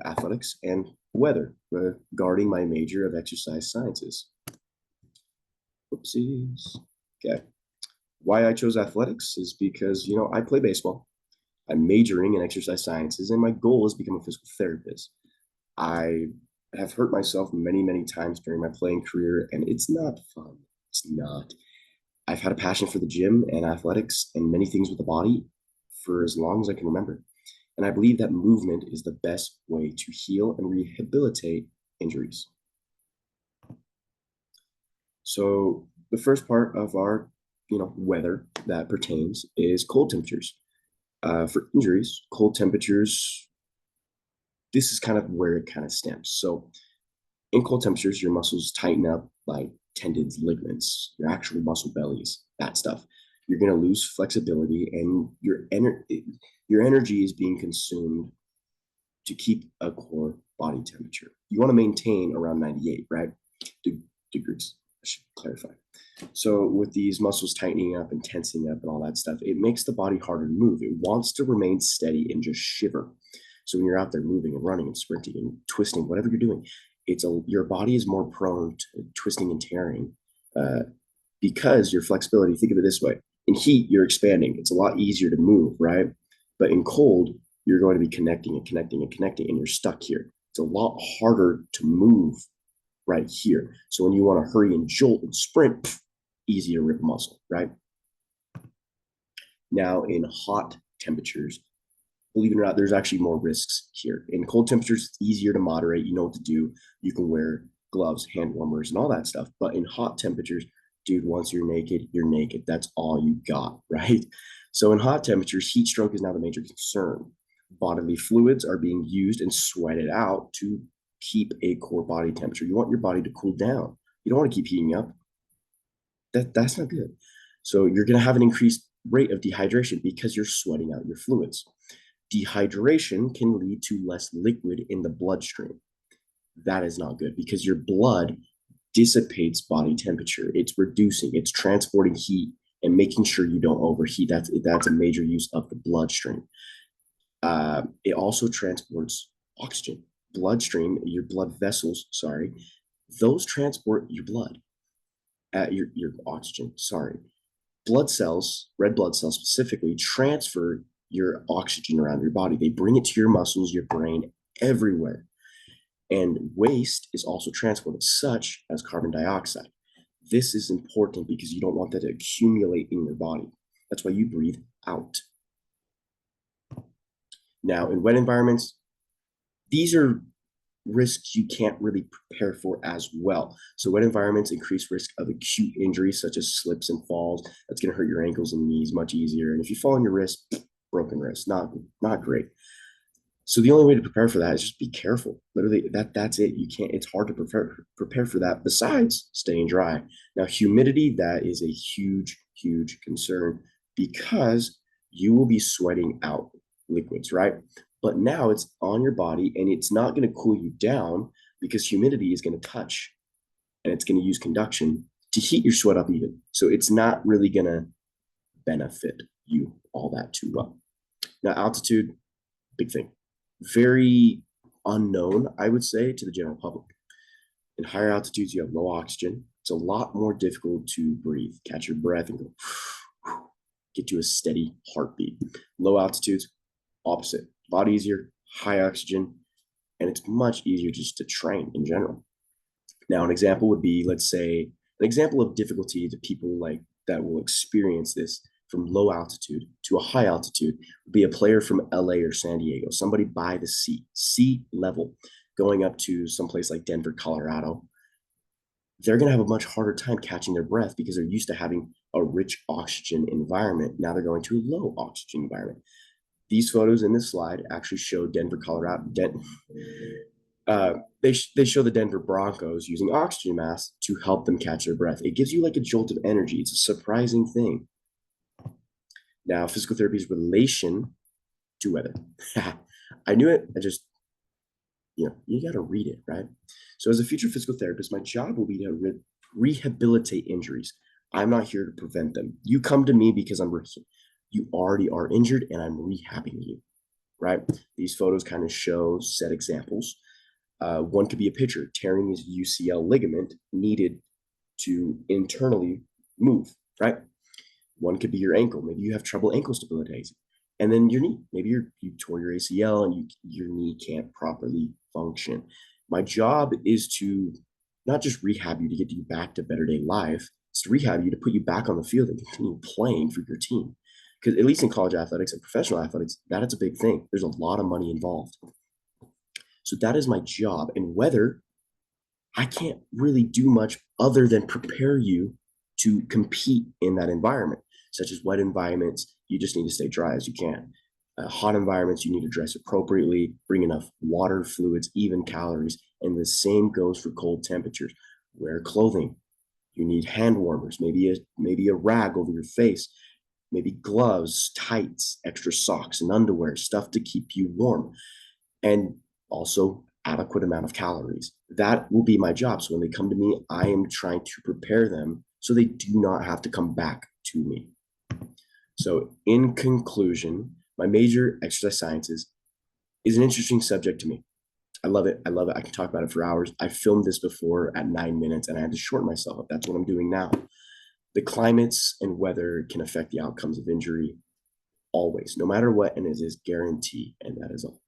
athletics, and weather, regarding my major of exercise sciences. Oopsies. Okay. Why I chose athletics is because, I play baseball. I'm majoring in exercise sciences, and my goal is to become a physical therapist. I have hurt myself many, many times during my playing career, and it's not fun. It's not. I've had a passion for the gym and athletics and many things with the body for as long as I can remember. And I believe that movement is the best way to heal and rehabilitate injuries. So the first part of our, weather that pertains is cold temperatures. For injuries, cold temperatures, this is kind of where it kind of stems. So in cold temperatures, your muscles tighten up like tendons, ligaments, your actual muscle bellies, that stuff. You're going to lose flexibility, and your energy is being consumed to keep a core body temperature. You want to maintain around 98, right? Degrees, I should clarify. So with these muscles tightening up and tensing up and all that stuff, it makes the body harder to move. It wants to remain steady and just shiver. So when you're out there moving and running and sprinting and twisting, whatever you're doing, your body is more prone to twisting and tearing because your flexibility. Think of it this way: in heat, you're expanding. It's a lot easier to move, right? But in cold, you're going to be connecting and connecting and connecting, and you're stuck here. It's a lot harder to move right here. So when you want to hurry and jolt and sprint, easy to rip a muscle, right? Now in hot temperatures, believe it or not, there's actually more risks here. In cold temperatures, it's easier to moderate. You know what to do. You can wear gloves, hand warmers, and all that stuff. But in hot temperatures, dude, once you're naked, you're naked. That's all you got, right? So in hot temperatures, heat stroke is now the major concern. Bodily fluids are being used and sweated out to keep a core body temperature. You want your body to cool down. You don't want to keep heating up. That's not good. So you're going to have an increased rate of dehydration because you're sweating out your fluids. Dehydration can lead to less liquid in the bloodstream. That is not good because your blood dissipates body temperature. It's reducing, it's transporting heat and making sure you don't overheat. That's a major use of the bloodstream. It also transports oxygen. Bloodstream, your blood vessels, sorry, those transport your blood, your oxygen, sorry. Blood cells, red blood cells specifically, transfer your oxygen around your body. They bring it to your muscles, your brain, everywhere. And waste is also transported, such as carbon dioxide. This is important because you don't want that to accumulate in your body. That's why you breathe out. Now, in wet environments, these are risks you can't really prepare for as well. So wet environments increase risk of acute injuries such as slips and falls. That's going to hurt your ankles and knees much easier. And if you fall on your wrist, broken wrist, not great. So the only way to prepare for that is just be careful. Literally, that's it. You can't. It's hard to prepare for that. Besides staying dry. Now, humidity, that is a huge, huge concern because you will be sweating out liquids, right? But now it's on your body and it's not going to cool you down because humidity is going to touch and it's going to use conduction to heat your sweat up even. So it's not really going to benefit you all that too well. Now, altitude, big thing. Very unknown, I would say, to the general public. In higher altitudes, you have low oxygen. It's a lot more difficult to breathe, catch your breath, and go, get you a steady heartbeat. Low altitudes, opposite. A lot easier, high oxygen, and it's much easier just to train in general. Now, an example would be, let's say, an example of difficulty to people like that will experience this from low altitude to a high altitude would be a player from LA or San Diego, somebody by the sea level, going up to someplace like Denver, Colorado. They're going to have a much harder time catching their breath because they're used to having a rich oxygen environment. Now they're going to a low oxygen environment. These photos in this slide actually show Denver, Colorado. They show the Denver Broncos using oxygen masks to help them catch their breath. It gives you like a jolt of energy. It's a surprising thing. Now, physical therapy's relation to weather. I knew it. I just, you got to read it, right? So as a future physical therapist, my job will be to rehabilitate injuries. I'm not here to prevent them. You come to me because you already are injured and I'm rehabbing you, right? These photos kind of show set examples. One could be a pitcher tearing his UCL ligament needed to internally move, right? One could be your ankle. Maybe you have trouble ankle stabilizing. And then your knee. Maybe you tore your ACL and your knee can't properly function. My job is to not just rehab you to get you back to better day life, it's to rehab you to put you back on the field and continue playing for your team. Because at least in college athletics and professional athletics, that's a big thing. There's a lot of money involved. So that is my job. And whether I can't really do much other than prepare you to compete in that environment, such as wet environments. You just need to stay dry as you can. Hot environments, you need to dress appropriately, bring enough water, fluids, even calories. And the same goes for cold temperatures. Wear clothing. You need hand warmers, maybe a rag over your face, maybe gloves, tights, extra socks and underwear, stuff to keep you warm. And also adequate amount of calories. That will be my job. So when they come to me, I am trying to prepare them so they do not have to come back to me. So in conclusion, my major, exercise sciences, is an interesting subject to me. I love it. I love it. I can talk about it for hours. I filmed this before at 9 minutes and I had to shorten myself up. That's what I'm doing now. The climates and weather can affect the outcomes of injury always, no matter what, and it is guaranteed. And that is all.